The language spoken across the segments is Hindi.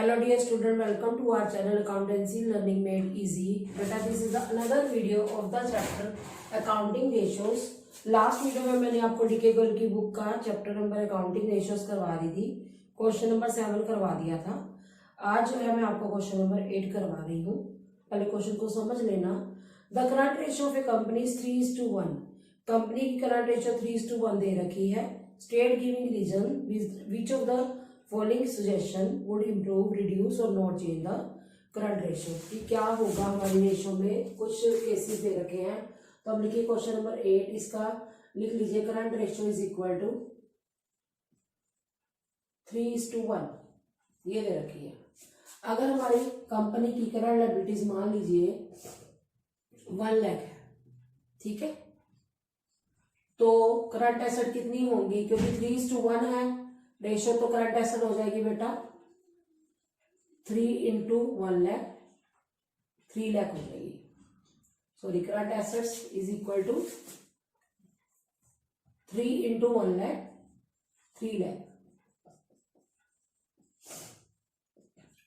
Hello dear student, welcome to our channel Accountancy Learning Made Easy. Beta, this is another video of the chapter Accounting Ratios. Last video में मैंने आपको डीके गर्ल की बुक का चैप्टर नंबर अकाउंटिंग रेशियोज करवा दी थी, क्वेश्चन नंबर 7 करवा दिया था। आज जो है मैं आपको क्वेश्चन नंबर 8 करवा रही हूँ। पहले क्वेश्चन को समझ लेना। The current ratio of a company is 3:1। Company की करंट रेशियो 3:1 दे रखी है। State giving reason which of the following suggestion would improve, reduce और not change the current ratio. कि क्या होगा हमारी रेशियो में, कुछ केसेस दे रखे हैं। तो अब लिखिए क्वेश्चन नंबर 8, इसका लिख लीजिए current ratio is equal to 3:1, ये दे रखी है। अगर हमारी कंपनी की करंट लायबिलिटीज मान लीजिए 1 लाख है, ठीक है, तो करंट एसेट कितनी होंगी, क्योंकि 3:1 है रेशियो, तो करंट एसेट हो जाएगी बेटा 3 × 1 लाख, 3 लाख हो जाएगी। Sorry, current assets is equal to 3 × 1 lakh, 3 lakh.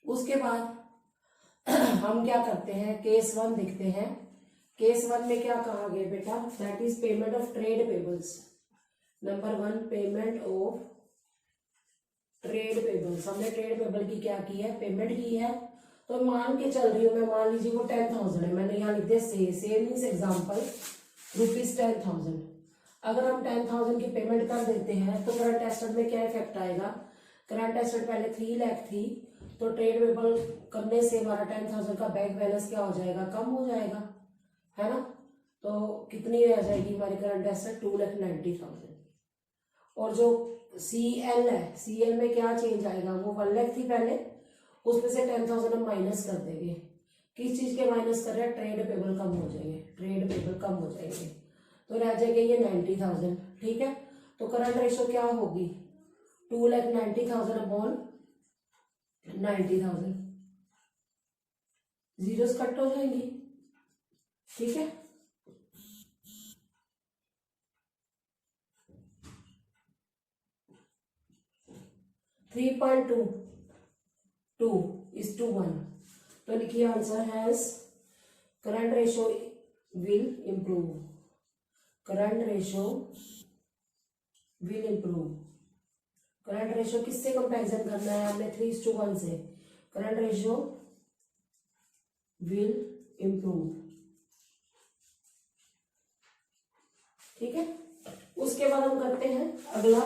उसके बाद हम क्या करते हैं, केस 1 देखते हैं। केस 1 में क्या कहा गया बेटा, that is payment of trade payables. Number 1, payment of trade payables. हमने ट्रेड पेबल की क्या की है, पेमेंट की है। तो मान के चल रही हूँ मैं, मान लीजिए वो 10,000 है, मैंने यहाँ लिख दिया सेम मीन्स एग्जाम्पल ₹10,000। अगर हम 10,000 की पेमेंट कर देते हैं तो करंट एसेट में क्या इफेक्ट आएगा। करंट एसेट पहले 3 लाख थी, तो ट्रेड पेबल करने से हमारा 10,000 का बैंक बैलेंस क्या हो जाएगा, कम हो जाएगा, है ना। तो कितनी रह जाएगी हमारी करंट एसेट, 2,90,000। और जो CL है, CL में क्या चेंज आएगा, वो 1 लाख थी पहले, उसमें से 10,000 हम माइनस कर देंगे। किस चीज के माइनस कर रहे हैं, ट्रेड पेबल कम हो जाएंगे, ट्रेड पेबल कम हो जाएंगे, तो रह जाएगा ये 90,000, ठीक है। तो करंट रेशियो क्या होगी, 2,90,000 अपॉन 90,000, जीरोस कट हो जाएंगी, ठीक है। थ्री 3.2:1। तो लिखिए answer has current ratio will improve, current ratio will improve. Current ratio किससे कंपैरिजन करना है हमने, 3:1 से। करंट रेशियो विल इंप्रूव, ठीक है। उसके बाद हम करते हैं अगला,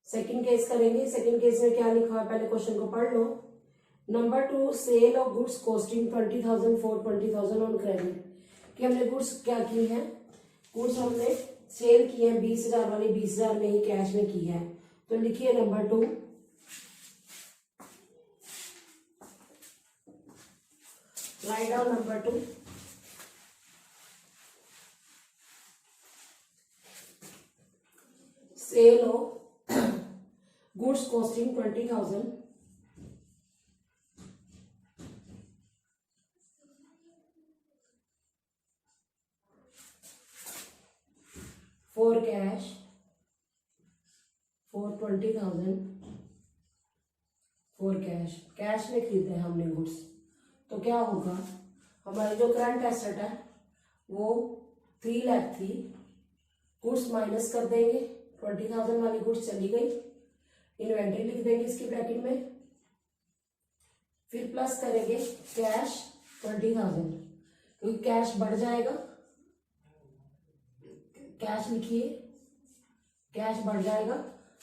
सेकंड केस करेंगे। सेकंड केस में क्या लिखा है, पहले क्वेश्चन को पढ़ लो। Number 2, sale of goods costing 20,000 for 20,000 on credit. कि हमने गुड्स क्या की है, गुड्स हमने सेल की है 20,000 वाली, 20,000 में ही कैश में की है। तो लिखिए number 2, right down number 2, sale of goods costing 20,000 for cash, for 20,000 for cash। Cash में खरीदे हैं हमने गुड्स, तो क्या होगा, हमारी जो करंट एसेट है वो 3 लाख थी, गुड्स माइनस कर देंगे, 20,000 वाली गुड्स चली गई, इन्वेंट्री लिख देंगे इसकी ब्रैकेट में, फिर प्लस करेंगे कैश 20,000, क्योंकि कैश बढ़ जाएगा। कैश लिखिए, कैश बढ़ जाएगा,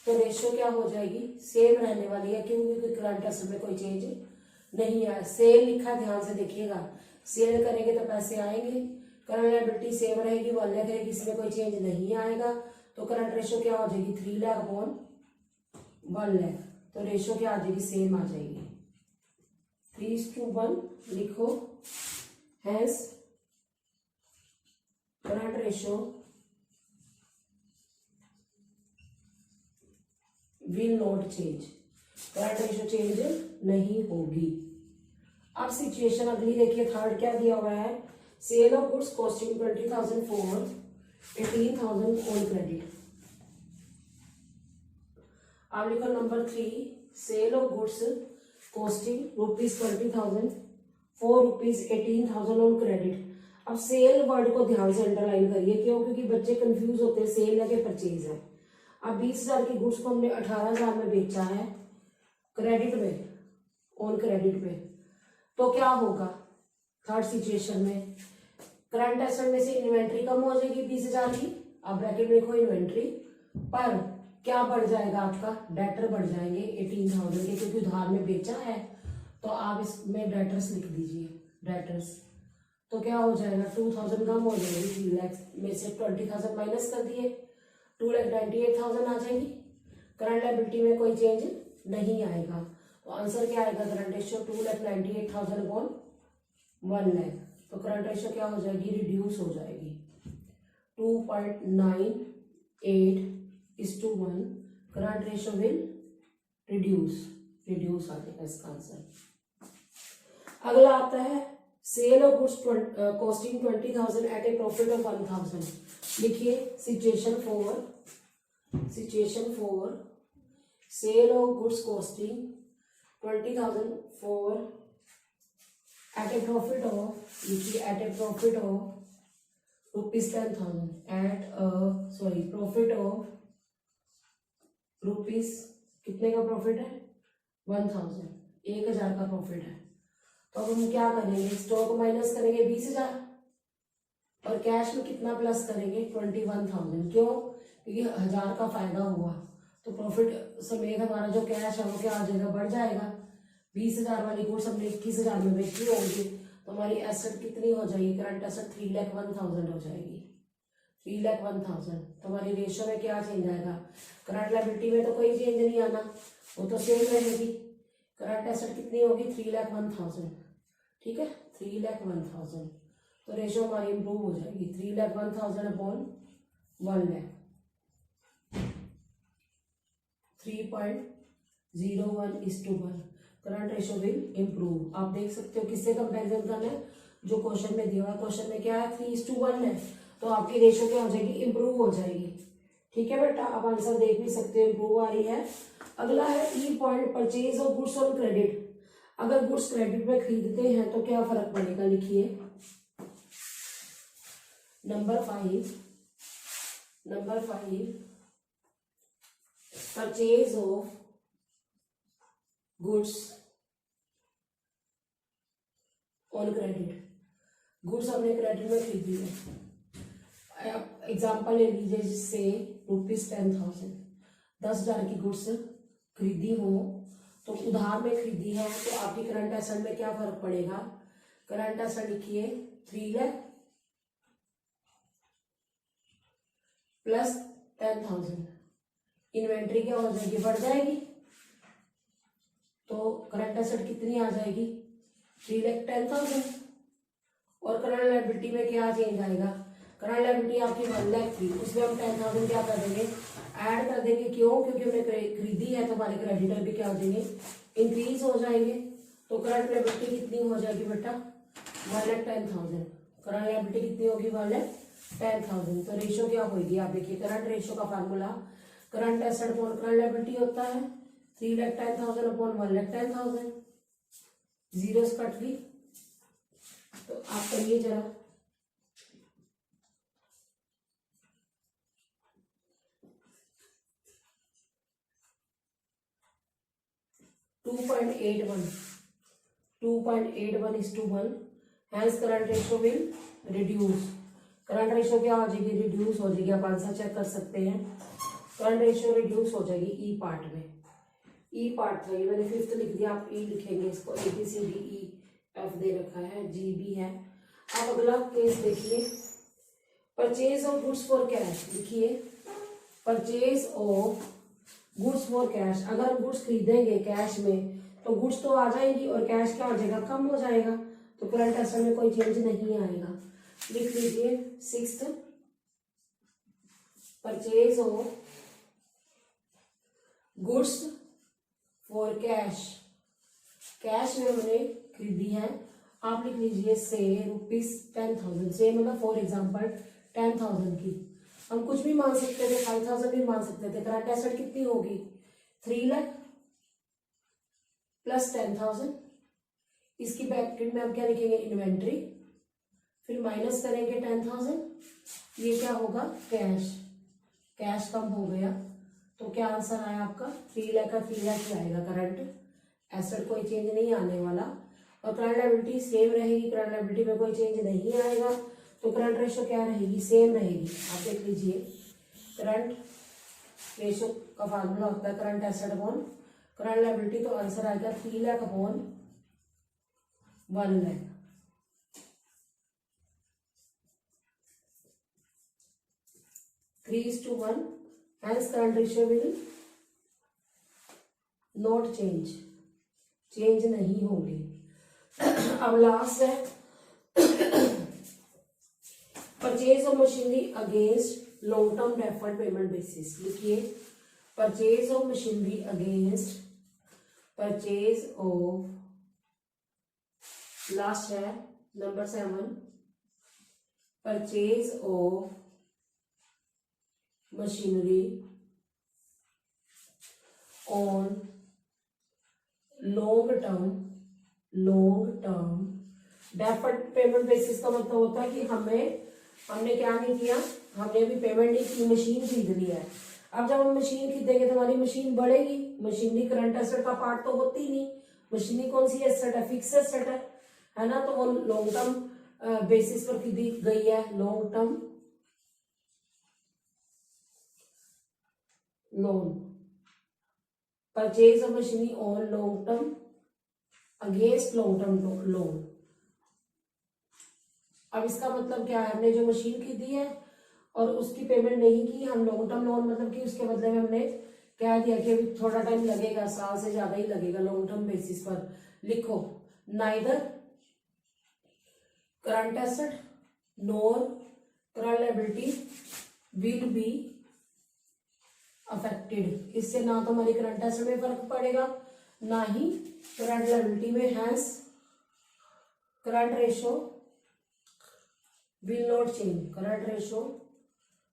तो रेशियो क्या हो जाएगी, सेम रहने वाली है, क्योंकि करंट एसेट में कोई चेंज नहीं है। सेल लिखा है, ध्यान से देखिएगा, सेल करेंगे तो पैसे आएंगे, करंट लायबिलिटी सेम रहेगी, 1 लाख रहेगी, इसमें कोई चेंज नहीं आएगा। तो करंट रेशियो क्या हो जाएगी, 3 लाख अपॉन 1 लाख। तो रेशियो क्या आ जाएगी, सेम आ जाएगी, 3:1 लिखो। Hence current ratio will not change, current ratio change नहीं होगी। अब सिचुएशन अगली देखिए, थर्ड क्या दिया हुआ है, sale of goods costing 20,000 for 18,000 on credit. आप लिखो number 3, sale of goods costing ₹20,000, ₹18,000 on credit. अब सेल वर्ड को ध्यान से अंडरलाइन करिए, क्यों? क्योंकि बच्चे कंफ्यूज होते हैं, सेल या के परचेज है। अब 20,000 की गुड्स को हमने 18,000 में बेचा है क्रेडिट में, ऑन क्रेडिट पे, तो क्या होगा थर्ड सिचुएशन में? करंट एसेट में से इन्वेंट्री कम हो जाएगी 20,000 की। अब ब्रैकेट में लिखो इन्वेंट्री, पर क्या बढ़ जाएगा आपका? डेटर बढ़ जाएंगे 18,000 के, क्योंकि उधार में बेचा है। तो आप इसमें डेटर्स लिख दीजिए, डेटर्स। तो क्या हो जाएगा? 2,000 कम हो जाएगी, 3 लाख में से 20,000 माइनस कर दिए, 2,98,000 आ जाएगी। करंट लायबिलिटी में कोई चेंज नहीं आएगा, तो आंसर क्या आएगा? Current ratio 2,98,000 upon 1 lakh. तो करंट रेशियो क्या हो जाएगी? रिड्यूस हो जाएगी, 2.98:1। करंट रेशियो विल रिड्यूस आ जाएगा इसका आंसर। अगला आता है sale of goods costing 20,000 at a profit of 1,000। लिखिए situation 4, sale of goods costing 20,000 for at a profit of, लिखिए at a profit of ₹10,000, profit of rupees, कितने का प्रॉफिट है? 1,000, 1,000 का प्रॉफिट है। तो अब हम क्या करेंगे? स्टॉक माइनस करेंगे 20,000 और कैश में कितना प्लस करेंगे? 21,000। क्यों? क्योंकि 1,000 का फायदा हुआ, तो प्रॉफिट समेत हमारा जो कैश है वो क्या आ जाएगा? बढ़ जाएगा। 20,000 वाली गुड्स हमने 21,000 में बेची होंगी, तो हमारी एसेट कितनी हो जाएगी? करंट एसेट 3,01,000 हो जाएगी, 3,01,000। तो हमारी रेशियो में क्या चेंज आएगा? करंट लायबिलिटी में तो कोई चेंज नहीं आना, वो तो सेम रहेगी। करंट एसेट कितनी होगी? 3,01,000, ठीक है, 3,01,000। तो रेशियो हमारी इंप्रूव हो जाएगी, 3,01,000 upon 1 lakh, 3.01:1। Current ratio will improve. आप देख सकते हो किससे कंपैरिजन करना है? जो क्वेश्चन में दिया हुआ, क्वेश्चन में क्या है? 3:1 है, तो आपकी रेशियो क्या हो जाएगी? इम्प्रूव हो जाएगी। ठीक है बेटा, आप आंसर देख भी सकते हो, इम्प्रूव आ रही है। अगला है ई point, purchase of goods on credit. अगर गुड्स क्रेडिट में खरीदते हैं तो क्या फर्क पड़ेगा? लिखिए number 5, purchase of goods on credit. Goods हमने क्रेडिट में खरीदी है, एग्जाम्पल ले लीजिए, जिससे ₹10,000, 10,000 की गुड्स खरीदी हो, तो उधार में खरीदी है, तो आपकी करंट एसेट में क्या फर्क पड़ेगा? करंट एसेट लिखिए 3 लाख प्लस 10,000। इन्वेंट्री क्या हो जाएगी? बढ़ जाएगी, तो करंट एसेट कितनी आ जाएगी? 3,10,000। और करंट लायबिलिटी में क्या चेंज आएगा? करंट लायबिलिटी आपकी 1 लाख थी, उसमें हम 10,000 क्या कर देंगे? ऐड कर देंगे। क्यों? क्योंकि हमने खरीदी है, तो हमारे क्रेडिटर भी क्या हो जाएंगे? इंक्रीज हो जाएंगे। तो करंट लायबिलिटी कितनी हो जाएगी बेटा? 1,10,000। करंट लायबिलिटी कितनी होगी? 1,10,000। तो रेशियो क्या होगी? आप देखिए, करंट रेशियो का formula current asset upon current liability होता है 3,10,000 अपॉन 1,10,000। जीरोस कट गई, तो आप करिए जरा। Two point eight one is to 1, hence current ratio will reduce. Current ratio क्या हो जाएगी? रिड्यूस हो जाएगी। आप आंसर चेक कर सकते हैं, करंट रेशियो रिड्यूस हो जाएगी ई पार्ट में। ई पार्ट था ये, मैंने 5th लिख दिया, आप ई लिखेंगे इसको। ABCDEF दे रखा है, GB है। अब अगला केस देखिए, purchase of goods for cash. लिखिए purchase of goods for cash. अगर गुड्स खरीदेंगे कैश में, तो गुड्स तो आ जाएंगी और कैश क्या हो जाएगा? कम हो जाएगा, तो करंट एसेट में कोई चेंज नहीं आएगा। लिख लीजिए 6th, purchase of goods for cash. Cash में हमने खरीदी है, आप लिख लीजिए से ₹10,000 से, मतलब फॉर एग्जाम्पल 10,000 की। हम कुछ भी मान सकते थे, 5,000 भी मान सकते थे। करंट एसेट कितनी होगी? 3 लाख प्लस 10,000, इसकी ब्रैकेट में हम क्या लिखेंगे, इन्वेंट्री, फिर माइनस करेंगे 10,000, ये क्या होगा, कैश, कैश कम हो गया, तो क्या आंसर आया आपका, 3 लाख का 3 लाख ही आएगा। करंट एसेट कोई चेंज नहीं आने वाला, और करंट लायबिलिटी सेम रहेगी, करंट लायबिलिटी में कोई चेंज नहीं आएगा, तो करंट रेशो क्या रहेगी, सेम रहेगी। आप देख लीजिए, करंट रेशो का फार्मूला होता है current asset upon current liability, तो आंसर आएगा 3 lakh upon 1 lakh. Three is to one, hence current ratio will not change, change नहीं होगी। अब लास्ट है purchase of machinery against long term deferred payment basis. लिखिए, purchase of machinery against, purchase of, last है number 7, purchase of machinery on long term deferred payment basis का मतलब होता है कि हमने क्या नहीं किया, हमने अभी पेमेंट नहीं की, मशीन खरीद लिया है। अब जब हम मशीन खरीदेंगे तो हमारी मशीन बढ़ेगी, मशीनरी करंट एसेट का पार्ट तो होती नहीं, मशीनरी कौन सी एसेट है, फिक्स एसेट है ना, तो वो लॉन्ग टर्म बेसिस पर खरीदी गई है, long term loan, purchase of machinery on long term against long term loan. अब इसका मतलब क्या है, हमने जो मशीन खरीदी है और उसकी पेमेंट नहीं की, हम लॉन्ग टर्म लोन मतलब कि उसके बदले में हमने क्या दिया कि अभी थोड़ा टाइम लगेगा, साल से ज्यादा ही लगेगा, लॉन्ग टर्म बेसिस पर। लिखो, neither current asset nor current liability will be affected, इससे ना तो हमारी करंट एसेट में फर्क पड़ेगा ना ही करंट लायबिलिटी में, hence current ratio will not change, current ratio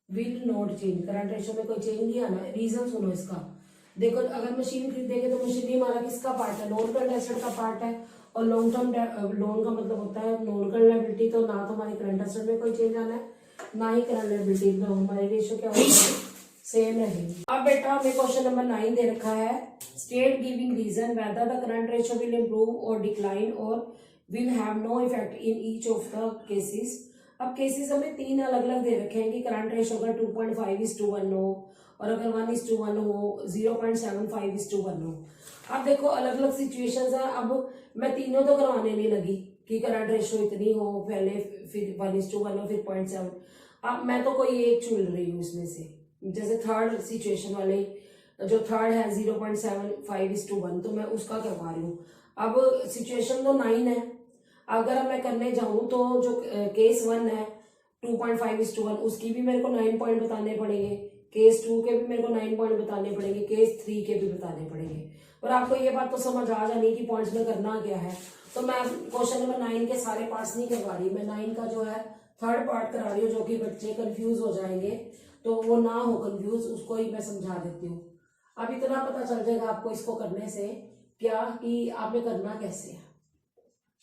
will not change, current ratio में कोई चेंज नहीं आना। रीजन सुनो इसका, देखो अगर मशीन खरीदेंगे तो मशीनरी हमारा किसका पार्ट है, नॉन करंट एसेट का पार्ट है, और लॉन्ग टर्म लोन का मतलब होता है नॉन करंट लायबिलिटी, तो ना तो हमारी करंट एसेट में कोई चेंज आना है ना ही करंट लायबिलिटी, तो हमारी रेशो क्या होगी, सेम रहेगी। अब बेटा हमें क्वेश्चन नंबर 9 दे रखा है, state giving reason whether the current ratio will improve और डिक्लाइन और will have no effect in each of the cases. अब केसेस हमें 3 अलग अलग दे रखे हैं कि करंट रेशो अगर 2.5:1 हो, और अगर 1:1 हो, 0.75:1 हो। अब देखो अलग अलग सिचुएशंस है, अब मैं तीनों तो करवाने नहीं लगी कि करंट रेशो इतनी हो पहले, फिर 1:1 हो, फिर 0.7। अब मैं तो कोई एक चुन रही हूँ इसमें से, जैसे थर्ड सिचुएशन वाले, जो थर्ड है 0.75:1, तो मैं उसका करवा रही हूँ। अब सिचुएशन तो 9 है, अगर मैं करने जाऊं तो जो केस 1 है 2.5:1, उसकी भी मेरे को 9 पॉइंट बताने पड़ेंगे, केस 2 के भी मेरे को 9 पॉइंट बताने पड़ेंगे, केस 3 के भी बताने पड़ेंगे। और आपको ये बात तो समझ आ जानी कि पॉइंट्स में करना क्या है। तो मैं क्वेश्चन नंबर 9 के सारे पार्ट्स नहीं करवा रही, मैं 9 का जो है थर्ड पार्ट करा रही हूँ, जो कि बच्चे कंफ्यूज हो जाएंगे, तो वो ना हो कंफ्यूज, उसको ही मैं समझा देती हूँ। अब इतना पता चल जाएगा आपको इसको करने से क्या कि आपने करना कैसे है।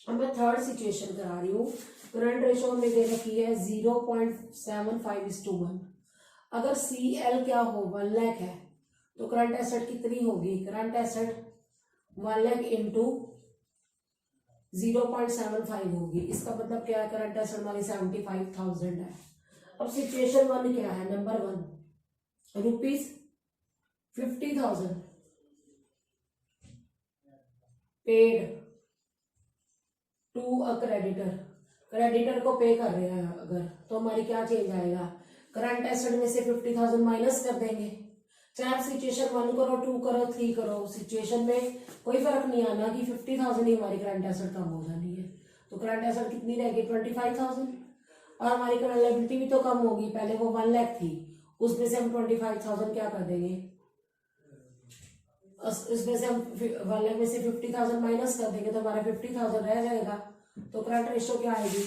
अब मैं थर्ड सिचुएशन करा रही हूँ, करंट रेशो में दे रखी है 0.75:1। अगर CL क्या हो 1 लाख है, तो करंट एसेट कितनी होगी, करंट एसेट 1 लाख इंटू 0.75 होगी। इसका मतलब क्या है, करंट एसेट हमारी 75,000 है। अब सिचुएशन 1 क्या है, number 1 ₹50,000 paid to a creditor, creditor को पे कर रहे हैं अगर, तो हमारी क्या चेंज आएगा, करंट एसेट में से 50,000 माइनस कर देंगे। चाहे आप सिचुएशन 1 करो, 2 करो, 3 करो, सिचुएशन में कोई फर्क नहीं आना कि 50,000 ही हमारी करंट एसेट कम हो जानी है। तो करंट एसेट कितनी रहेगी 25,000, और हमारी करंट लायबिलिटी भी तो कम होगी, पहले वो 1 लाख थी, उसमें से हम 25,000 क्या कर देंगे, उसमें से हम 1 लाख में से 50,000 माइनस कर देंगे, तो हमारा 50,000 रह जाएगा। तो करंट रेशो क्या आएगी,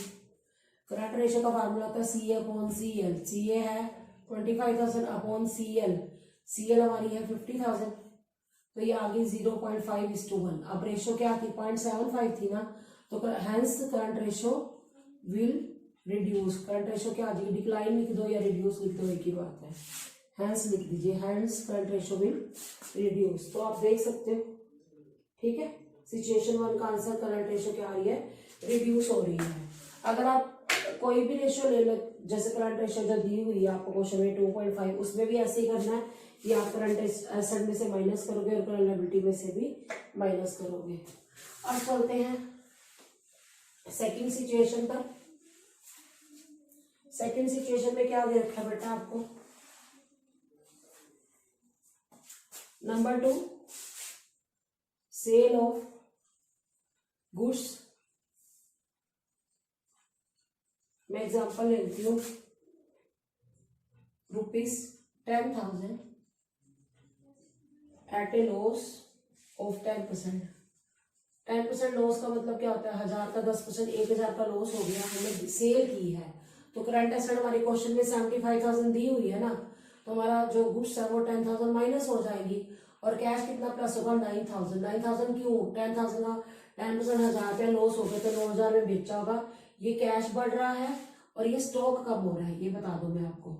करंट रेशो का फार्मूला होता है CA/CL, CA है 25,000 अपॉन CL, CL हमारी है 50,000, तो ये आ गई 0.5:1। अब रेशो क्या थी, 0.75 थी ना, तो hence current ratio will reduce. Current ratio क्या आ जाएगी, डिक्लाइन लिख दो या रिड्यूस लिख दो, एक ही बात है। हैंस लिख दीजिए, hence current ratio will reduce. तो आप देख सकते हो, ठीक है। सिचुएशन 1 का आंसर करंट रेशो क्या आ रही है, रिड्यूस हो रही है। अगर आप कोई भी रेशो ले लो, जैसे करंट रेशो जो दी हुई है आपको क्वेश्चन में 2.5, उसमें भी ऐसे ही करना है कि आप करंट एसेट में से माइनस करोगे और करंट लायबिलिटी में से भी माइनस करोगे। अब चलते हैं सेकंड सिचुएशन पर। सेकंड सिचुएशन में क्या दे रखा है बेटा आपको, नंबर 2, सेल ऑफ गुड्स। मैं एग्जांपल लेती हूँ, ₹10,000 at a loss of 10%। 10% loss का मतलब क्या होता है, 1000 का 10%, 1000 का लॉस हो गया, हमने सेल की है। तो करंट एसेट हमारे क्वेश्चन में 75,000 दी हुई है ना, तो हमारा जो गुड्स है वो 10,000 माइनस हो जाएगी, और कैश कितना प्लस होगा, 9,000। 9,000 क्यों, 10,000 का 10% 1000 रुपया लॉस हो गया, तो 9,000 में बेचा होगा। ये कैश बढ़ रहा है और ये स्टॉक कम हो रहा है, ये बता दो मैं आपको।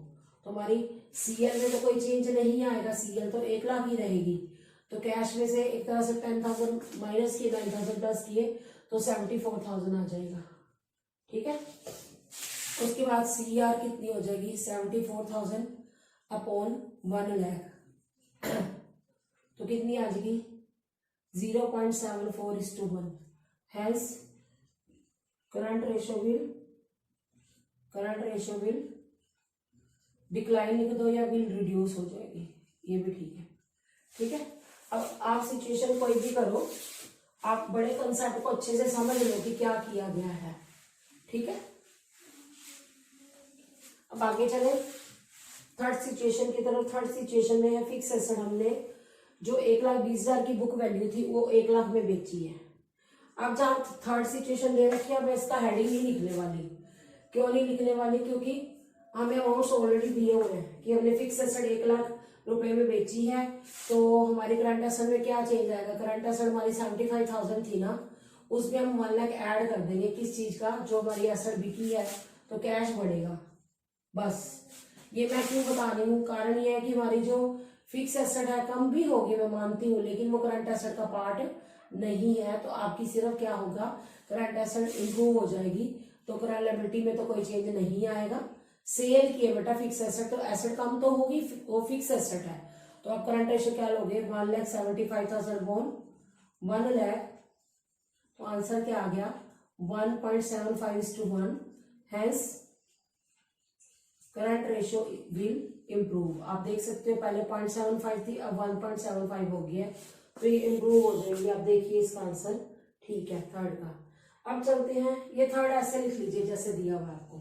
तो हमारी सीएल में तो कोई चेंज नहीं आएगा, सीएल तो 1 लाख ही रहेगी। तो कैश में से एक तरह से 10,000 माइनस किए, 9,000 प्लस किए, तो 74,000 आ जाएगा, ठीक है। उसके बाद सीआर कितनी हो जाएगी, 74,000 अपॉन 1 लाख, तो कितनी आ जाएगी, 0.74:1। Hence current ratio will decline लिख दो या विल रिड्यूस हो जाएगी, ये भी ठीक है, ठीक है। अब आप सिचुएशन कोई भी करो, आप बड़े कंसेप्ट को अच्छे से समझ लो कि क्या किया गया है, ठीक है। अब आगे चले थर्ड सिचुएशन की तरफ। थर्ड सिचुएशन में है फिक्स एसेट, हमने जो 1,20,000 की बुक वैल्यू थी वो 1 लाख में बेची है। अब जहाँ थर्ड सिचुएशन दे रखी है, मैं इसका हेडिंग नहीं लिखने वाली। क्यों नहीं लिखने वाली, क्योंकि हमें अमाउंट्स ऑलरेडी दिए हुए हैं कि हमने फिक्स एसेट 1 लाख रुपए में बेची है। तो हमारी करंट एसेट में क्या चेंज आएगा, करंट एसेट हमारी 75,000 थी ना, उसमें हम 1 लाख ऐड कर देंगे, किस चीज का, जो हमारी एसेट बिकी है, तो कैश बढ़ेगा। बस ये मैं क्यों बता रही हूँ, कारण ये है कि हमारी जो फिक्स एसेट है कम भी होगी, मैं मानती हूँ, लेकिन वो करंट एसेट का पार्ट नहीं है। तो आपकी सिर्फ क्या होगा, करंट एसेट इंप्रूव हो जाएगी, तो करंट लायबिलिटी में तो कोई चेंज नहीं आएगा। सेल किए बेटा फिक्स एसेट, तो एसेट कम तो होगी, वो फिक्स एसेट है। तो आप करंट रेशियो क्या लोगे, 1,75,000 बॉन 1 लाख, तो आंसर क्या आ गया, 1.75:1। Hence current ratio will improve. आप देख सकते हो पहले 0.75 थी, अब 1.75 हो गया, तो ये इम्प्रूव हो जाएगी। आप देखिए इसका आंसर ठीक है थर्ड का। अब चलते हैं, ये थर्ड ऐसे लिख लीजिए जैसे दिया हुआ आपको।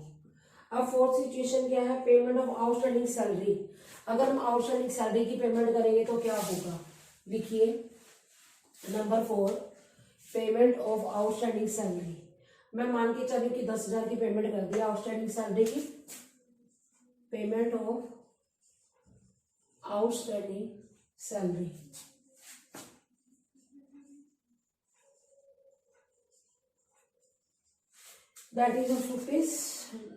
अब फोर्थ सिचुएशन क्या है, पेमेंट ऑफ आउटस्टैंडिंग सैलरी। अगर हम आउटस्टैंडिंग सैलरी की पेमेंट करेंगे तो क्या होगा, लिखिए number 4, payment of outstanding salary. मैं मान के चलूं कि 10,000 की पेमेंट कर दिया आउटस्टैंडिंग सैलरी की, payment of outstanding salary, that is of rupees,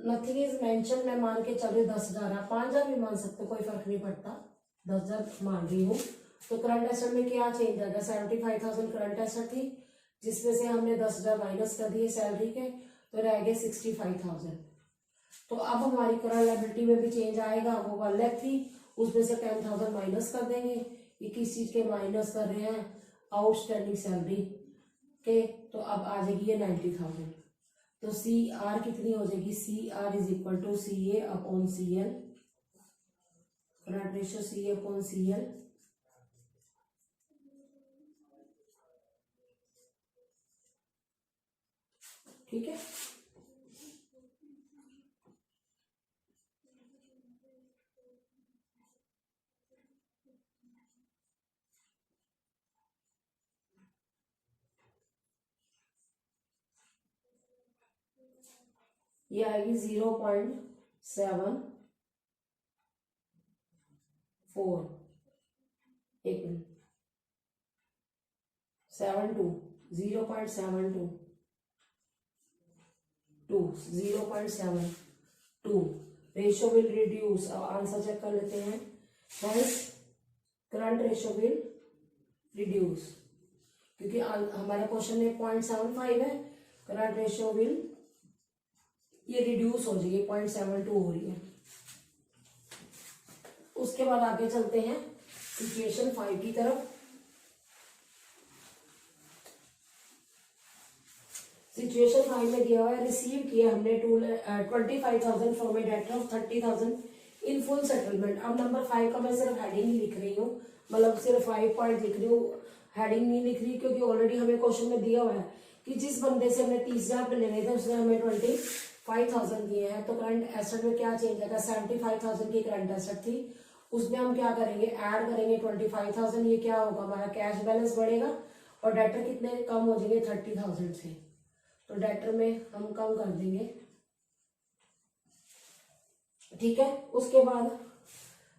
nothing is mention. मैं मान के चल रही 10,000 है, 5,000 भी मान सकते, कोई फर्क नहीं पड़ता, 10,000 मान रही हूँ। तो करंट एसेट में क्या चेंज आएगा, 75,000 करंट एसेट थी, जिसमें से हमने 10,000 माइनस कर दिए सैलरी के, तो रह गए 65,000। तो अब हमारी करंट लायबिलिटी में भी चेंज आएगा, वो 1 लाख थी, उसमें से 10,000 माइनस कर देंगे। ये किस चीज के माइनस कर रहे हैं, आउटस्टैंडिंग सैलरी के, तो अब आ जाएगी ये 90,000। तो सी आर कितनी हो जाएगी, C R is equal to C A upon C L, current ratio C A upon C L, ठीक है। ये आएगी 0.74, एक मिनट, 72 0.72 0.72 रेशियो विल रिड्यूस। अब आंसर चेक कर लेते हैं। Hence current ratio will reduce, क्योंकि हमारे क्वेश्चन में 0.75 है, करंट रेशियो विल ये रिड्यूस हो जाएगी, 0.72 हो रही है। उसके बाद आगे चलते हैं सिचुएशन 5 की तरफ। सिचुएशन 5 में दिया हुआ है, रिसीव किया हमने 25,000 from A debtor of 30,000 in full settlement. अब नंबर 5 का मैं सिर्फ हेडिंग ही लिख रही हूँ, मतलब सिर्फ 5 पॉइंट लिख रही हूँ, हेडिंग नहीं लिख रही, क्योंकि ऑलरेडी हमें क्वेश्चन में दिया हुआ है कि जिस बंदे से हमने 30,000 पे लेने थे उसने हमें 25,000 दिए हैं। तो करंट एसेट में क्या चेंज आएगा, 75,000 की करंट एसेट थी, उसमें हम क्या करेंगे, ऐड करेंगे 25,000। ये क्या होगा, हमारा कैश बैलेंस बढ़ेगा और डेटर कितने कम हो जाएंगे, 30,000 से। तो डेटर में हम कम कर देंगे, ठीक है। उसके बाद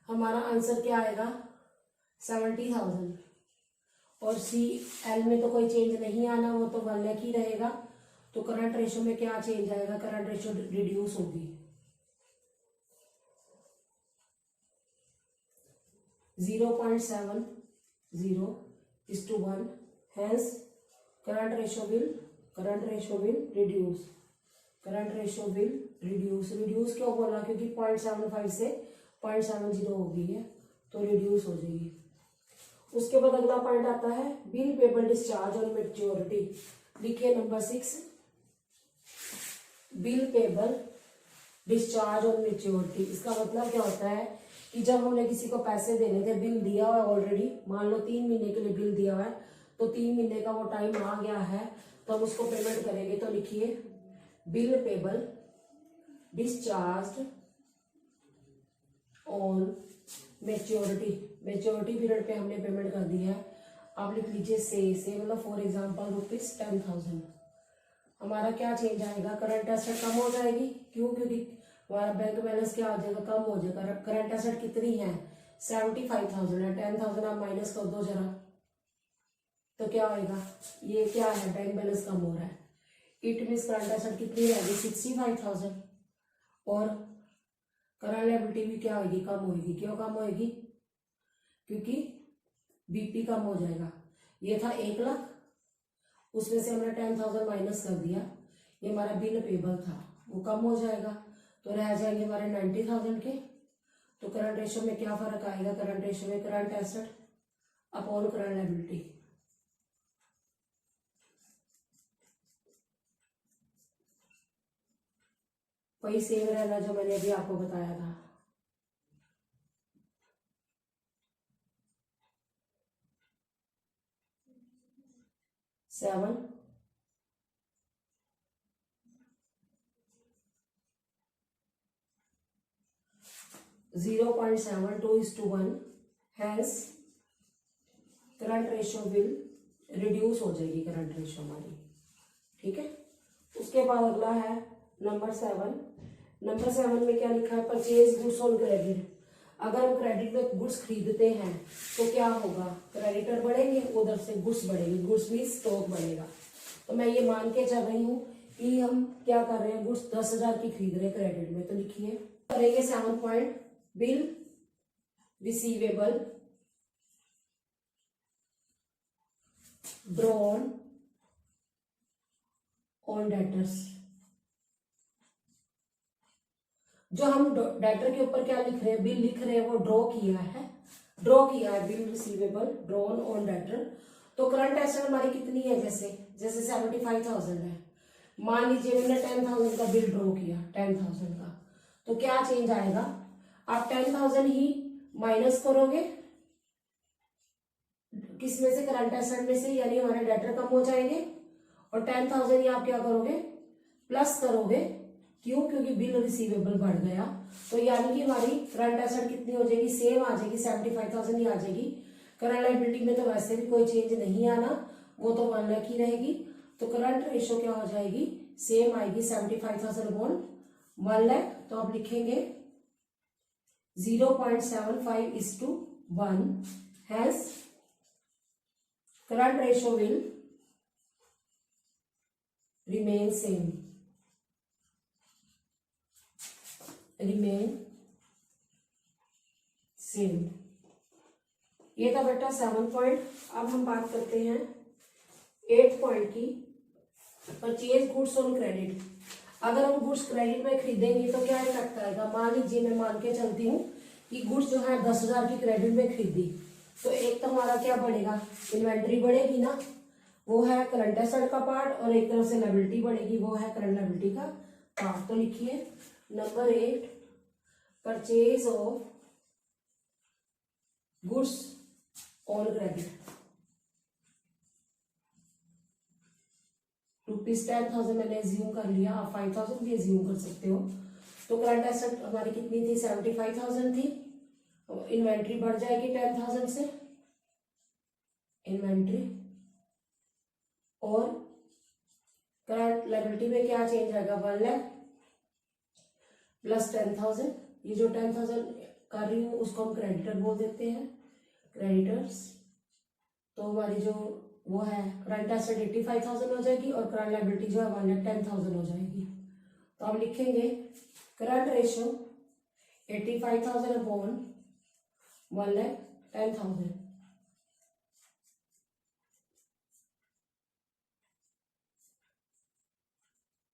हमारा आंसर क्या आएगा, 70,000। और सी एल में तो कोई चेंज नहीं आना, वो तो 1 लाख ही रहेगा। तो करंट रेशियो में क्या चेंज आएगा, करंट रेशियो रिड्यूस होगी, 0.70:1। Hence current ratio will reduce. Reduce क्यों बोला, क्योंकि 0.75 से 0.70 हो गई है, तो रिड्यूस हो जाएगी। उसके बाद अगला पॉइंट आता है, बिल पेबल डिस्चार्ज और मैच्योरिटी। लिखिए नंबर 6, बिल पेबल डिस्चार्ज और मैच्योरिटी। इसका मतलब क्या होता है कि जब हमने किसी को पैसे देने थे, बिल दिया हुआ है ऑलरेडी, मान लो 3 महीने के लिए बिल दिया हुआ है, तो 3 महीने का वो टाइम आ गया है, तो हम उसको पेमेंट करेंगे। तो लिखिए bill payable discharge on maturity. Maturity period पे हमने पेमेंट कर दी है। आप लिख लीजिए से मतलब फॉर एग्जांपल ₹10,000। हमारा क्या चेंज आएगा, करंट एसेट कम हो जाएगी। क्यों, क्योंकि हमारा बैंक बैलेंस क्या आ जाएगा, कम हो जाएगा। करंट एसेट कितनी है, 75,000 है। 10,000 आप माइनस कर दो जरा, तो क्या होगा, ये क्या है, बैंक बैलेंस कम हो रहा है। इट मीन्स करंट एसेट कितनी रहेगी, 65,000। और करंट लायबिलिटी भी क्या होगी, कम होगी। क्यों कम होगी, क्योंकि बीपी कम हो जाएगा। ये था 1 लाख, उसमें से हमने 10,000 माइनस कर दिया, ये हमारा बिल पेबल था, वो कम हो जाएगा, तो रह जाएंगे हमारे 90,000 के। तो करंट रेशियो में क्या फर्क आएगा, करंट रेशियो में current asset upon current liability. वही सेम रहना जो मैंने अभी आपको बताया था। Seven 0.72:1। Hence current ratio will reduce हो जाएगी, करंट रेशियो हमारी, ठीक है। उसके बाद अगला है नंबर 7। नंबर 7 में क्या लिखा है, परचेज गुड्स ऑन क्रेडिट। अगर हम क्रेडिट में गुड्स खरीदते हैं तो क्या होगा, क्रेडिटर बढ़ेंगे, उधर से गुड्स बढ़ेंगे, गुड्स मीन स्टॉक बढ़ेगा। तो मैं ये मान के चल रही हूँ कि हम क्या कर रहे हैं, गुड्स 10,000 की खरीद रहे हैं क्रेडिट में। तो लिखिए करेंगे 7 point, bill receivable drawn on debtors. जो हम डेटर के ऊपर क्या लिख रहे हैं, बिल लिख रहे हैं, वो ड्रॉ किया है bill receivable drawn on debtor. तो करंट एसेट हमारी कितनी है, जैसे 75,000 है। मान लीजिए मैंने 10,000 का बिल ड्रॉ किया, 10,000 का, तो क्या चेंज आएगा, आप 10,000 ही माइनस करोगे किसमें से, करंट एसेट में से, यानी हमारे डेटर कम हो जाएंगे, और 10,000 ही आप क्या करोगे, प्लस करोगे। क्यों, क्योंकि बिल रिसीवेबल बढ़ गया। तो यानी कि हमारी करंट एसेट कितनी हो जाएगी, सेम आ जाएगी, 75,000 ही आ जाएगी। करंट लायबिलिटी में तो वैसे भी कोई चेंज नहीं आना, वो तो 1 लाख ही रहेगी। तो करंट रेशियो क्या हो जाएगी, सेम आएगी, 75,000 अपॉन 1 लाख। तो आप लिखेंगे 0.75:1। Hence current ratio will remain same, remain same. ये था बेटा 7 पॉइंट। अब हम बात करते हैं 8 पॉइंट की, परचेज गुड्स ऑन क्रेडिट। अगर हम गुड्स क्रेडिट में खरीदेंगे तो क्या इफेक्ट आएगा। मान लीजिए मैं मान के चलती हूँ कि गुड्स जो है 10,000 की क्रेडिट में खरीदी, तो एक तो हमारा क्या बढ़ेगा, इन्वेंट्री बढ़ेगी ना, वो है करंट एसेट का पार्ट, और एक तरफ से लायबिलिटी बढ़ेगी, वो है करंट लायबिलिटी का पार्ट। तो लिखिए number 8, purchase of goods on credit ₹10,000 मैंने एज्यूम कर लिया, आप 5,000 भी एज्यूम कर सकते हो। तो करंट एसेट हमारी कितनी थी, 75,000 थी। इन्वेंट्री बढ़ जाएगी 10,000 से, इन्वेंट्री, और करंट लायबिलिटी में क्या चेंज आएगा, 1 लाख प्लस 10,000। ये जो 10,000 कर रही हूँ उसको हम क्रेडिटर बोल देते हैं, क्रेडिटर्स। तो हमारी जो वो है करंट एसेट 85,000 हो जाएगी, और करंट लायबिलिटी जो है 1,10,000 हो जाएगी। तो हम लिखेंगे करंट रेशियो 85,000 अपॉन 1,10,000।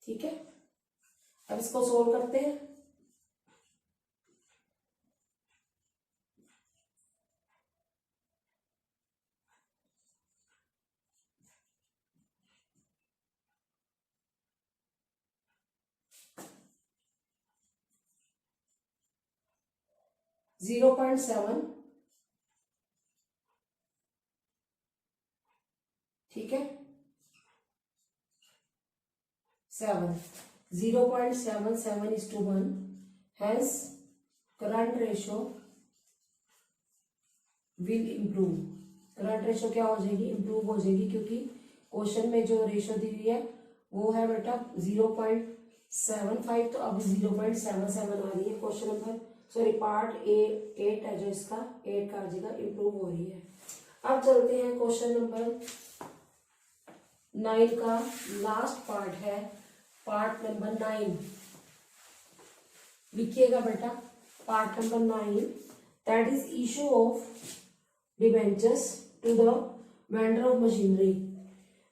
ठीक है, अब इसको सोल्व करते हैं। $0.7, ठीक है, 7, 0.77:1, hence current ratio will improve. Current ratio क्या हो जाएगी, इम्प्रूव हो जाएगी, क्योंकि क्वेश्चन में जो रेशो दी हुई है वो है बेटा 0.75, तो अब 0.77 आ रही है। Question number sorry part A 8 है जो इसका 8 का जगह इम्प्रूव हो रही है। अब चलते हैं क्वेश्चन नंबर 9 का लास्ट पार्ट है, पार्ट नंबर 9। लिखिएगा बेटा part number 9, that is issue of debentures to the vendor of machinery.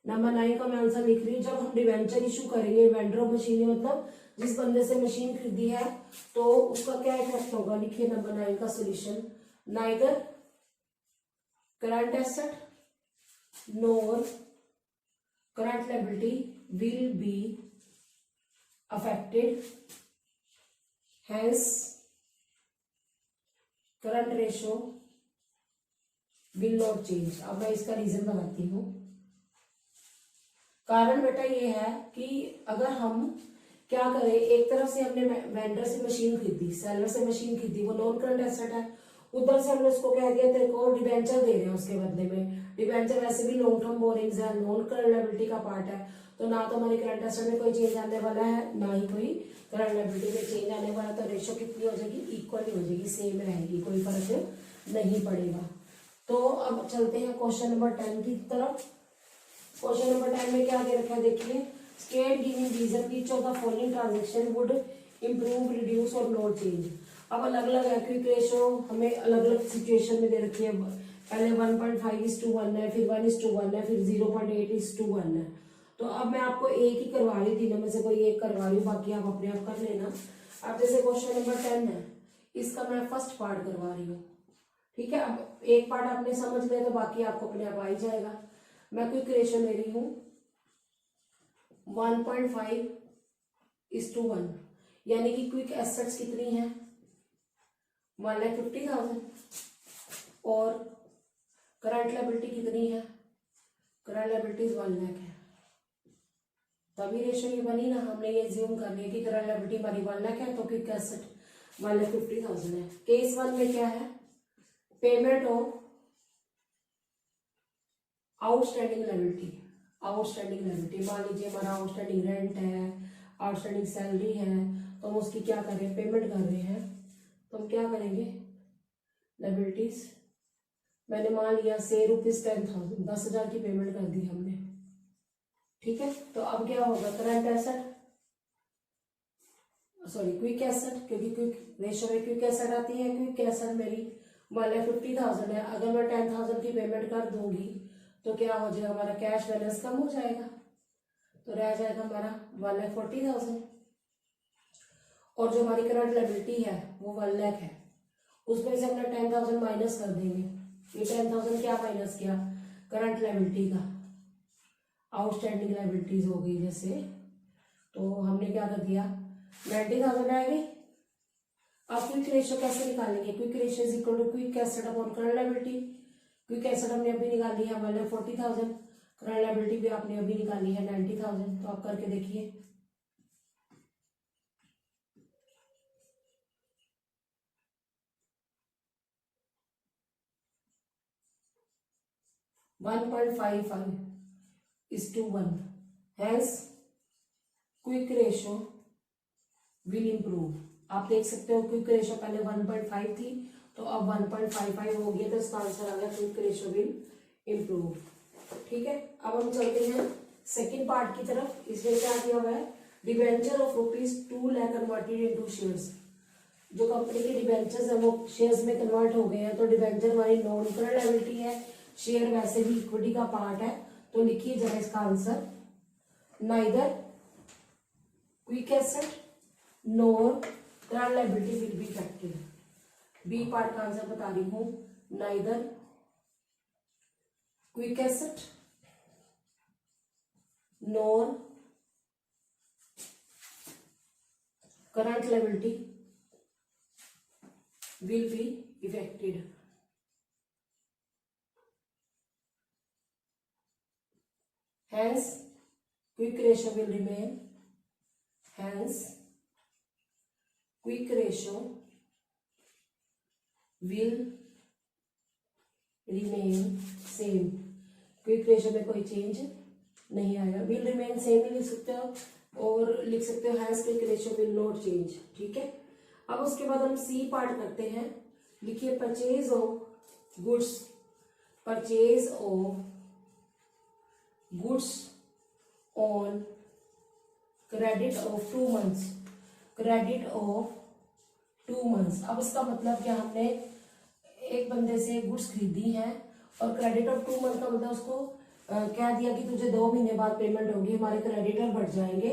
Number 9 का मैं आंसर लिख रही हूँ। जब हम डिबेंचर इशू करेंगे वेंडर ऑफ मशीनरी, मतलब जिस बंदे से मशीन खरीदी है, तो उसका क्या इफेक्ट होगा। लिखिए नंबर 9 का solution, neither current asset nor current liability will be affected, hence current ratio will not change. अब मैं इसका रीजन बताती हूँ। कारण बेटा ये है कि अगर हम क्या करें, एक तरफ से हमने वेंडर से मशीन खरीदी, सेलर से मशीन खरीदी, वो नॉन करंट एसेट है, उधर से हमने उसको कह दिया तेरे को डिबेंचर दे रहे हैं उसके बदले में। डिबेंचर वैसे भी लॉन्ग टर्म बोरिंग्स है, नॉन करंट लायबिलिटी का पार्ट है, तो ना तो हमारे करंट एसेट में कोई चेंज आने वाला है, ना ही कोई करंट लायबिलिटी में चेंज आने वाला। तो रेशो कितनी हो जाएगी, इक्वल हो जाएगी, सेम रहेगी, कोई फर्क नहीं पड़ेगा। तो अब चलते हैं क्वेश्चन नंबर 10 की तरफ। क्वेश्चन नंबर 10 में क्या दे रखा है, देखिए state giving reason which of the following transaction would improve, reduce और नॉट चेंज। अब अलग अलग है, क्विक रेशो हमें अलग अलग सिचुएशन में दे रखी है। पहले 1.5:1 है, फिर 1:1 है, फिर 0.8:1 है। तो अब मैं आपको एक ही करवा रही, तीनों में से कोई एक करवा रही हूँ, बाकी आप अपने आप कर लेना। अब जैसे क्वेश्चन नंबर 10 है, इसका मैं फर्स्ट पार्ट करवा रही हूँ, ठीक है। अब एक पार्ट आपने समझ लिया तो बाकी आपको अपने आप आ ही जाएगा। मैं क्विक रेशो ले रही हूँ 1.5:1, यानी कि क्विक एसेट्स कितनी है 1,50,000, और करंट लायबिलिटी कितनी है, करंट लायबिलिटी 1 लाख है। तभी रेशो ये बनी ना, हमने ये ज्यूम कर लिया कि करंट लायबिलिटी हमारी 1 लाख है, तो क्विक एसेट 1,50,000 है। केस 1 में क्या है, payment of outstanding liability. Outstanding liability, मान लीजिए हमारा आउटस्टैंडिंग रेंट है, आउटस्टैंडिंग सैलरी है, तो हम उसकी क्या कर रहे हैं, पेमेंट कर रहे हैं। तो हम क्या करेंगे, लायबिलिटीज मैंने मान लिया से ₹10,000, 10,000 की पेमेंट कर दी हमने, ठीक है। तो अब क्या होगा, current asset, sorry quick asset, क्योंकि क्विक रेशो में क्विक एसेट आती है। क्विक एसेट मेरी मान लिया 50,000 है, अगर मैं 10,000 की पेमेंट कर दूंगी तो क्या हो जाएगा, हमारा कैश बैलेंस कम हो जाएगा, तो रह जाएगा हमारा 1,40,000। और जो हमारी करंट लायबिलिटी है वो 1 लाख है, उसमें से हमने 10,000 माइनस कर देंगे। ये 10,000 क्या माइनस किया, करंट लायबिलिटी का, आउटस्टैंडिंग लायबिलिटीज हो गई जैसे, तो हमने क्या कर दिया, 90,000 आएगी। अब क्विक रेशियो कैसे निकालेंगे, quick ratio is equal to quick asset upon current liability. Quick asset हमने अभी निकाली है 1,40,000, करंट लायबिलिटी भी आपने अभी निकाली है 90,000, तो आप करके देखिए। (1.55:1), hence quick ratio will improve. आप देख सकते हो क्विक रेशियो पहले 1.5 थी, तो अब 1.55 हो गया, तो इसका आंसर आ गया क्विक रेशियो विल इम्प्रूव, ठीक है। अब हम चलते हैं सेकंड पार्ट की तरफ। इसमें क्या दिया हुआ है, debenture of ₹2 lakh converted into shares. जो कंपनी के डिबेंचर्स है वो शेयर्स में कन्वर्ट हो गए हैं, तो डिबेंचर हमारी नॉन करंट लायबिलिटी है, शेयर वैसे भी इक्विटी का पार्ट है, तो लिखिए जरा इसका answer, neither quick asset nor current liability will be affected. B part का आंसर बता रही हूं, neither quick asset nor current liability will be affected. Hence, quick ratio will remain. Hence, quick ratio will remain same. Quick ratio में कोई चेंज नहीं आएगा, विल रिमेन सेम ही लिख सकते हो, और लिख सकते हो hence quick ratio will not change, ठीक है। अब उसके बाद हम सी पार्ट करते हैं। लिखिए purchase of goods, purchase of goods on credit of 2 months, credit of 2 months. अब इसका मतलब क्या, हमने एक बंदे से गुड्स खरीदी है और क्रेडिट ऑफ 2 मंथ का मतलब उसको कह दिया कि तुझे 2 महीने बाद पेमेंट होगी, हमारे क्रेडिटर बढ़ जाएंगे।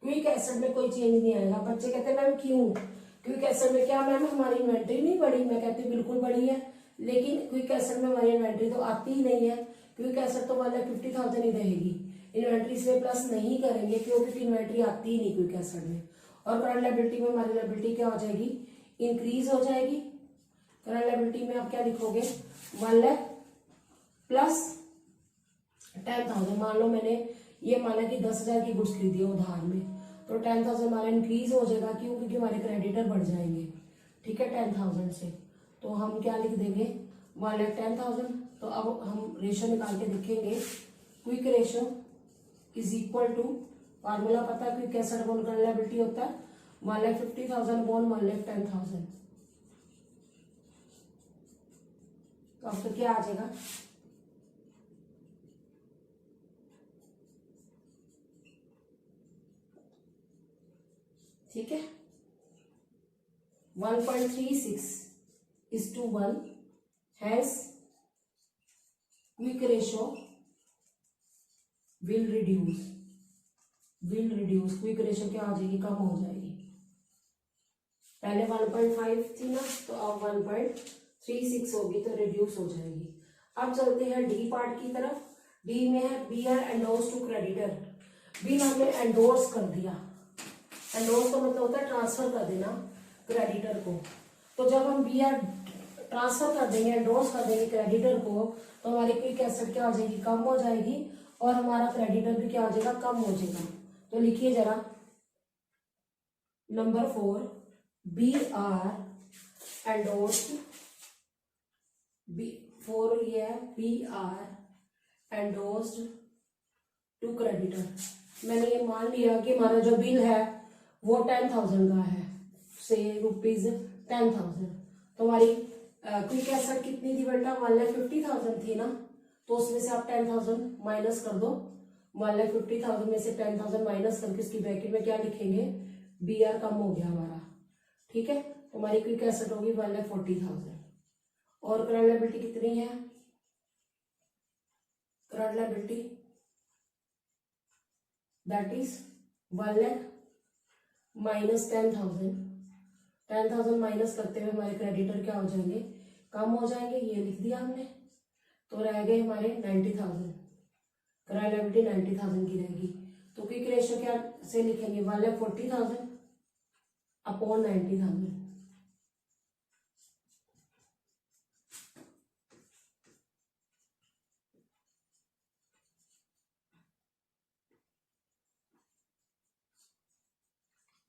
क्विक एसेट में कोई चेंज नहीं आएगा। बच्चे कहते हैं मैम क्यों, क्विक एसेट में क्या मैम हमारी इन्वेंट्री नहीं बढ़ी, मैं कहती हूँ बिल्कुल बढ़ी है, लेकिन क्विक एसेट में हमारी इन्वेंट्री तो आती ही नहीं है। क्विक एसेट तो वाले 50,000 ही रहेगी, इन्वेंट्री से प्लस नहीं करेंगे क्योंकि इन्वेंट्री आती ही नहीं क्विक एसेट में। और करंट लायबिलिटी में हमारी लायबिलिटी क्या हो जाएगी, इंक्रीज हो जाएगी। करंट लायबिलिटी में आप क्या लिखोगे, 1 लाख प्लस 10,000। मान लो मैंने ये माना कि 10,000 की गुड्स खरीदी है उधार में, तो 10,000 हमारा इंक्रीज हो जाएगा, क्यों, क्योंकि हमारे क्रेडिटर बढ़ जाएंगे, ठीक है, 10,000 से। तो हम क्या लिख देंगे, 1,10,000। तो अब हम रेशो निकाल के देखेंगे, quick ratio is equal to, formula पता है quick asset upon current liability होता है 1,50,000 अपॉन 1,10,000। तो आपका क्या आ जाएगा, ठीक है, 1.36:1, has quick ratio will reduce, quick ratio क्या हो जाएगी, कम हो जाएगी। पहले 1.5 थी ना, तो अब 1.36 होगी, तो रिड्यूस हो जाएगी। अब चलते हैं डी पार्ट की तरफ। डी में है B R endorse to creditor. Bill हमने एंडोर्स कर दिया, एंडोर्स का मतलब होता है ट्रांसफर कर देना क्रेडिटर को। तो जब हम बी आर ट्रांसफर कर देंगे, एंडोर्स कर देंगे क्रेडिटर को, तो हमारी क्विक एसेट क्या हो जाएगी, कम हो जाएगी, और हमारा क्रेडिटर भी क्या हो जाएगा, कम हो जाएगा। तो लिखिए जरा number 4, B R endorsed, B4 ये है, B R endorsed to creditor. मैंने ये मान लिया कि हमारा जो बिल है वो 10,000 का है, से ₹10,000। तो हमारी क्विक एसेट कितनी थी बेटा, 1,50,000 थी ना, तो उसमें से आप 10,000 माइनस कर दो। 1,50,000 में से 10,000 माइनस करके उसकी ब्रैकेट में क्या लिखेंगे, BR कम हो गया हमारा, ठीक है। तो हमारी क्विक एसेट होगी 1,40,000। और करंट लायबिलिटी कितनी है, current liability that is 1 lakh minus 10,000। 10,000 minus करते हुए हमारे क्रेडिटर क्या हो जाएंगे, कम हो जाएंगे, ये लिख दिया हमने। तो रह गए हमारे 90,000, करंट लायबिलिटी 90,000 की रहेगी। तो क्विक रेशियो क्या से लिखेंगे, 1,40,000 upon 90,000।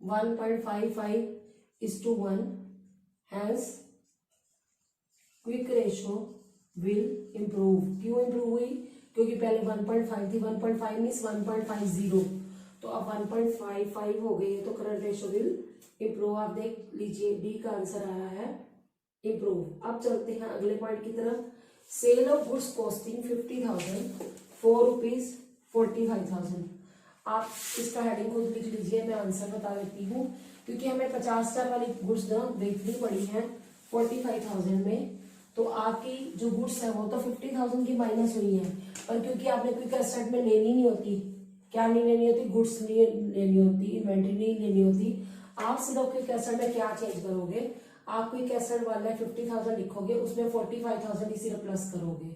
One 1.55:1, hence quick ratio will improve. क्यों इम्प्रूव हुई, क्योंकि पहले 1.5 थी, 1.5 मीन्स 1.50, तो अब 1.55 हो गई है, तो करंट रेशियो विल इम्प्रूव। आप देख लीजिए डी का आंसर आया है इम्प्रूव। अब चलते हैं अगले पॉइंट की तरफ। Sale of goods costing 50,000 ₹4.45,000। आप इसका हेडिंग खुद लिख लीजिए, मैं आंसर बता देती हूँ, क्योंकि हमें 50,000 वाली गुड्स ना बेचनी पड़ी है 45,000 में। तो आपकी जो गुड्स है वो तो 50,000 की माइनस हुई है, पर क्योंकि आपने क्विक एसेट में लेनी नहीं होती, क्या नहीं लेनी होती, गुड्स नहीं लेनी होती, इन्वेंट्री नहीं लेनी होती। आप सिर्फ क्विक एसेट में क्या चेंज करोगे, आप क्विक एसेट वाला 50,000 लिखोगे, उसमें 45,000 ही सिर्फ प्लस करोगे।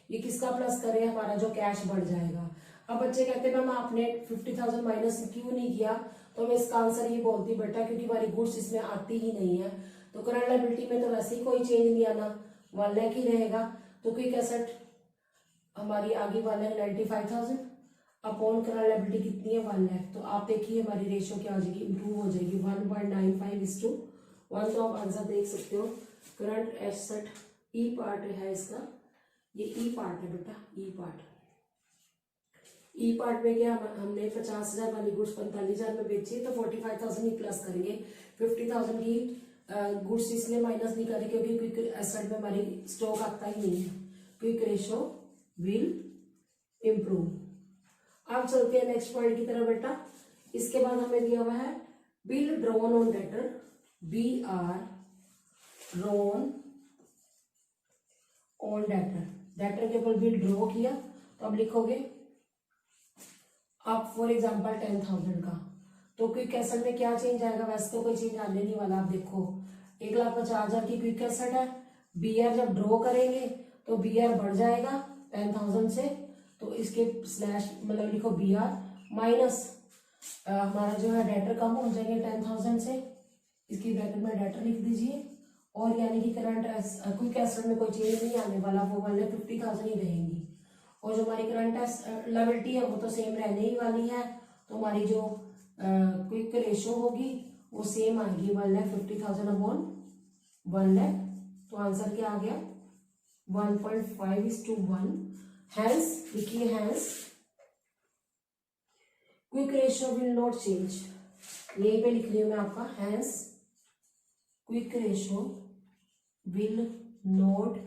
ये किसका प्लस करे, हमारा जो कैश बढ़ जाएगा। अब बच्चे कहते हैं मैम आपने 50,000 माइनस क्यों नहीं किया, तो मैं इसका आंसर ये बोलती बेटा क्योंकि हमारी गुड्स इसमें आती ही नहीं है, तो करंट लायबिलिटी में तो वैसे ही कोई चेंज नहीं आना, 1 लाख ही रहेगा। तो क्विक एसेट हमारी आगे 1,95,000 अपॉन करंट लायबिलिटी कितनी है, 1 लाख। तो आप देखिए हमारी रेशियो क्या हो जाएगी, इंप्रूव हो जाएगी 1.95:1। तो आप आंसर देख सकते हो। करंट एसेट ई पार्ट है इसका, ये ई पार्ट है बेटा, ई पार्ट। ई पार्ट में क्या हमने 50,000 वाली गुड्स 45,000 में बेची, तो 45,000 ही प्लस करेंगे। 50,000 की गुड्स इसलिए माइनस नहीं करें क्योंकि क्विक एसेट में हमारी स्टॉक आता ही नहीं है। Quick ratio will improve. अब चलते हैं नेक्स्ट पॉइंट की तरफ बेटा। इसके बाद हमें दिया हुआ है bill drawn on debtor, BR drawn on debtor. Debtor के ऊपर बिल ड्रॉ किया, तो अब लिखोगे आप फॉर एग्जाम्पल 10,000 का, तो क्विक एसेट में क्या चेंज आएगा, वैसे तो कोई चेंज आने नहीं वाला। आप देखो 1,50,000 की क्विक एसेट है, BR जब ड्रॉ करेंगे तो BR बढ़ जाएगा 10,000 से, तो इसके स्लैश मतलब लिखो BR माइनस हमारा जो है डेटर कम हो जाएंगे 10,000 से, इसकी ब्रैकेट में डेटर लिख दीजिए। और यानी कि करंट क्विक एसेट में कोई चेंज नहीं आने वाला, वो 1,50,000 ही रहेंगी। और जो हमारी करंट लायबिलिटी है वो तो सेम रहने ही वाली है, तो हमारी जो क्विक रेशियो होगी वो सेम आएगी 1,50,000 अपॉन 1 लाख। तो आंसर क्या आ गया 1.5:1। हैंस लिखिए, hence quick ratio will not change, यहीं पे लिख रही हूं मैं आपका, hence quick ratio will not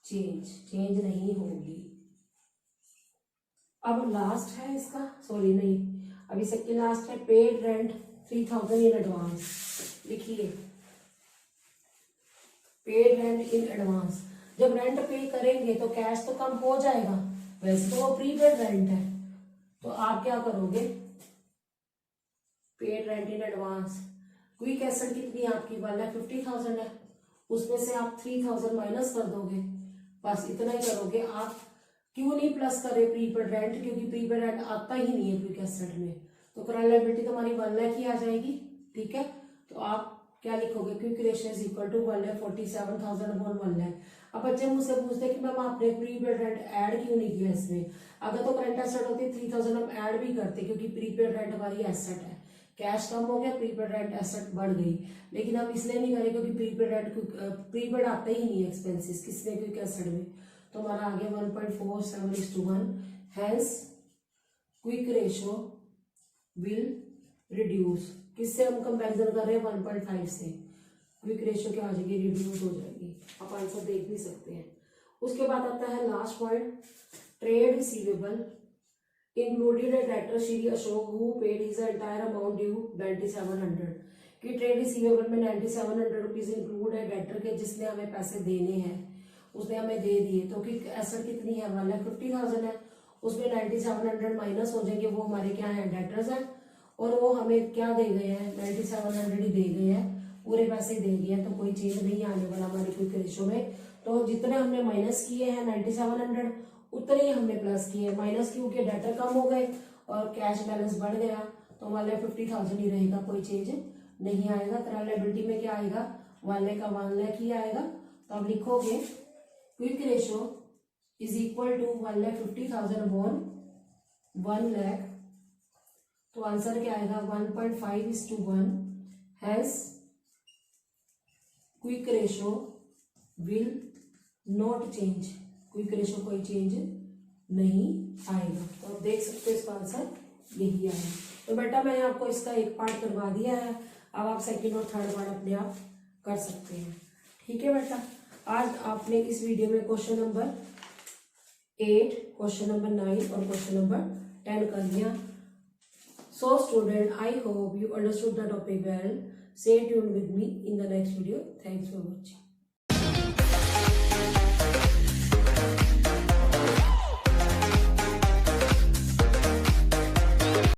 change, change नहीं होगी। अब लास्ट है इसका, सॉरी नहीं, अभी सेकंड लास्ट है पेड रेंट 3,000 इन एडवांस। लिखिए पेड रेंट इन एडवांस, जब रेंट पे करेंगे तो कैश तो कम हो जाएगा, वैसे तो वो प्रीपेड रेंट है, तो आप क्या करोगे, paid rent in advance. Quick asset कितनी है आपकी 1,50,000 है, उसमें से आप 3,000 माइनस कर दोगे, बस इतना ही करोगे आप। क्यों नहीं प्लस करे प्रीपेड रेंट, क्योंकि प्रीपेड रेंट आता ही नहीं है क्विक एसेट में, तो करंट लायबिलिटी तो हमारी 1 लाख ही आ जाएगी, ठीक है। तो आप क्या लिखोगे, quick ratio is equal to 1,47,000 upon 1 lakh. अब बच्चे मुझसे पूछते कि मैम आपने प्रीपेड रेंट ऐड क्यों नहीं किया इसमें, अगर तो करंट एसेट होती 3,000 हम ऐड भी करते, क्योंकि प्रीपेड रेंट हमारी एसेट है, कैश कम हो गया, प्रीपेड रेंट एसेट बढ़ गई, लेकिन हम इसलिए नहीं करें क्योंकि प्रीपेड आता ही नहीं है एक्सपेंसिस किसमें, क्विक एसेट में। तो हमारा आ गया 1.47:1। Hence quick ratio will reduce, किससे हम कंपैरिजन कर रहे हैं 1.5 से, क्विक रेशियो क्या आ जाएगी, रिड्यूस हो जाएगी। आप आंसर देख भी सकते हैं। उसके बाद आता है last point, trade receivable included A debtor Shri Ashok who paid his entire amount due 9700, कि ट्रेड रिसीवेबल में 9700 रुपीज इंक्लूड है डेटर के, जिसने हमें पैसे देने हैं, उसने हमें दे दिए। तो कि एसेट कितनी है, 1,50,000 है, उसमें 9700 माइनस हो जाएंगे, वो हमारे क्या है, डेटर्स हैं, और वो हमें क्या दे गए हैं, 9700 ही दे गए हैं, पूरे पैसे दे दिए, तो कोई चेंज नहीं आने वाला हमारे क्विक रेशियो में। तो जितने हमने माइनस किए हैं 9700 उतने ही हमने प्लस किए, माइनस क्योंकि डेटर कम हो गए और कैश बैलेंस बढ़ गया, तो हमारे 50,000 ही रहेगा, कोई चेंज नहीं आएगा। करंट लायबिलिटी में क्या आएगा, 1 लाख का 1 लाख ही आएगा। तो आप लिखोगे quick ratio is equal to 1,50,000 upon 1 lakh, तो आंसर क्या आएगा 1.5:1। Hence quick ratio will not change, quick ratio कोई चेंज नहीं आएगा। तो आप देख सकते हो इसका आंसर यही आएगा। तो बेटा मैंने आपको इसका एक पार्ट करवा दिया है, अब आप सेकंड और थर्ड पार्ट अपने आप कर सकते हैं। ठीक है बेटा, आज आपने इस वीडियो में क्वेश्चन नंबर 8, क्वेश्चन नंबर 9 और क्वेश्चन नंबर 10 कर लिया। So student, I hope you understood the topic well. Stay tuned with me in the next video. Thanks for watching.